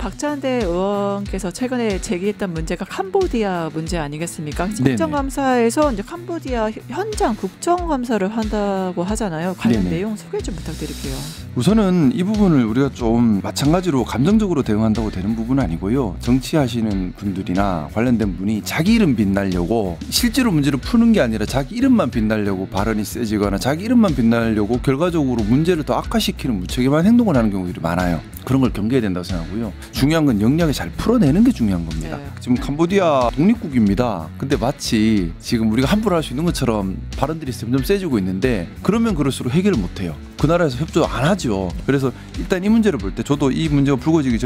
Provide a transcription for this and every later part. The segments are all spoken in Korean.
박찬대 의원께서 최근에 제기했던 문제가 캄보디아 문제 아니겠습니까? 국정감사에서 이제 캄보디아 현장 국정감사를 한다고 하잖아요. 관련 네네. 내용 소개 좀 부탁드릴게요. 우선은 이 부분을 우리가 좀 마찬가지로 감정적으로 대응한다고 되는 부분은 아니고요. 정치하시는 분들이나 관련된 분이 자기 이름 빛나려고 실제로 문제를 푸는 게 아니라 자기 이름만 빛나려고 발언이 세지거나 자기 이름만 빛나려고 결과적으로 문제를 더 악화시키는 무책임한 행동을 하는 경우들이 많아요. 그런 걸 경계해야 된다고 생각하고요. 중요한 건 역량을 잘 풀어내는 게 중요한 겁니다. 네. 지금 캄보디아 독립국입니다. 근데 마치 지금 우리가 함부로 할 수 있는 것처럼 발언들이 점점 세지고 있는데 그러면 그럴수록 해결을 못해요. 그 나라에서 협조 안 하죠. 그래서 일단 이 문제를 볼 때 저도 이 문제가 불거지기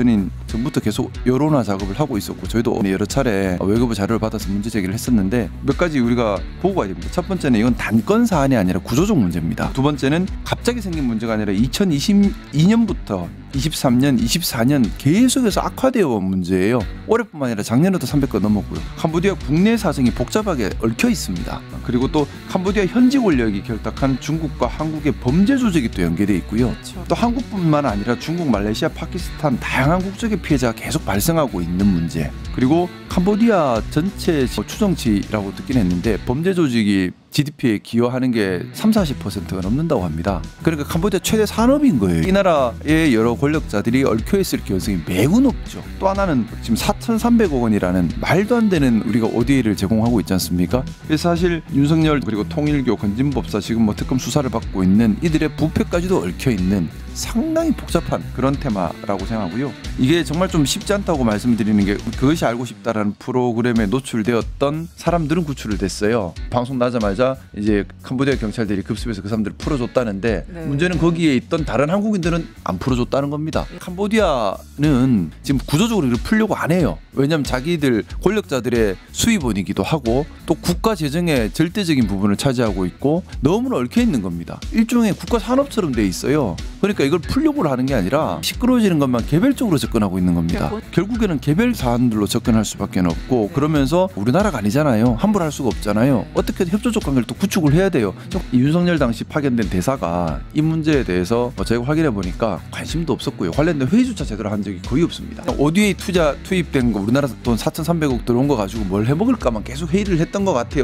전부터 계속 여론화 작업을 하고 있었고 저희도 여러 차례 외교부 자료를 받아서 문제 제기를 했었는데 몇 가지 우리가 보고 가야 됩니다. 첫 번째는 이건 단건 사안이 아니라 구조적 문제입니다. 두 번째는 갑자기 생긴 문제가 아니라 2022년부터 23년, 24년 계속해서 악화되어 온 문제예요. 올해뿐만 아니라 작년에도 300건 넘었고요. 캄보디아 국내 사정이 복잡하게 얽혀 있습니다. 그리고 또 캄보디아 현지 권력이 결탁한 중국과 한국의 범죄 조직이 또 연계되어 있고요. 그렇죠. 또 한국뿐만 아니라 중국, 말레이시아, 파키스탄 다양한 국적의 피해자가 계속 발생하고 있는 문제. 그리고 캄보디아 전체 추정치라고 듣긴 했는데 범죄 조직이 GDP에 기여하는 게 30-40%가 넘는다고 합니다. 그러니까 캄보디아 최대 산업인 거예요. 이 나라의 여러 권력자들이 얽혀있을 가능성이 매우 높죠. 또 하나는 지금 4,300억 원이라는 말도 안 되는 우리가 ODA를 제공하고 있지 않습니까? 그래서 사실 윤석열 그리고 통일교, 건진법사 지금 뭐 특검 수사를 받고 있는 이들의 부패까지도 얽혀있는 상당히 복잡한 그런 테마라고 생각하고요. 이게 정말 좀 쉽지 않다고 말씀드리는 게 그것이 알고 싶다라는 프로그램에 노출되었던 사람들은 구출을 됐어요. 방송 나자마자 이제 캄보디아 경찰들이 급습해서 그 사람들을 풀어줬다는데 네. 문제는 거기에 있던 다른 한국인들은 안 풀어줬다는 겁니다. 캄보디아는 지금 구조적으로 이걸 풀려고 안 해요. 왜냐하면 자기들 권력자들의 수입원이기도 하고 또 국가 재정의 절대적인 부분을 차지하고 있고 너무나 얽혀 있는 겁니다. 일종의 국가 산업처럼 돼 있어요. 그러니까 이걸 풀려고 하는 게 아니라 시끄러워지는 것만 개별적으로 접근하고 있는 겁니다. 결국에는 개별 사안들로 접근할 수밖에 없고 그러면서 우리나라가 아니잖아요. 함부로 할 수가 없잖아요. 어떻게든 협조적 관계를 또 구축을 해야 돼요. 윤석열 당시 파견된 대사가 이 문제에 대해서 저희가 확인해 보니까 관심도 없었고요. 관련된 회의조차 제대로 한 적이 거의 없습니다. ODA 투입된 거 우리나라 돈 4,300억 들어온 거 가지고 뭘 해먹을까만 계속 회의를 했던 것 같아요.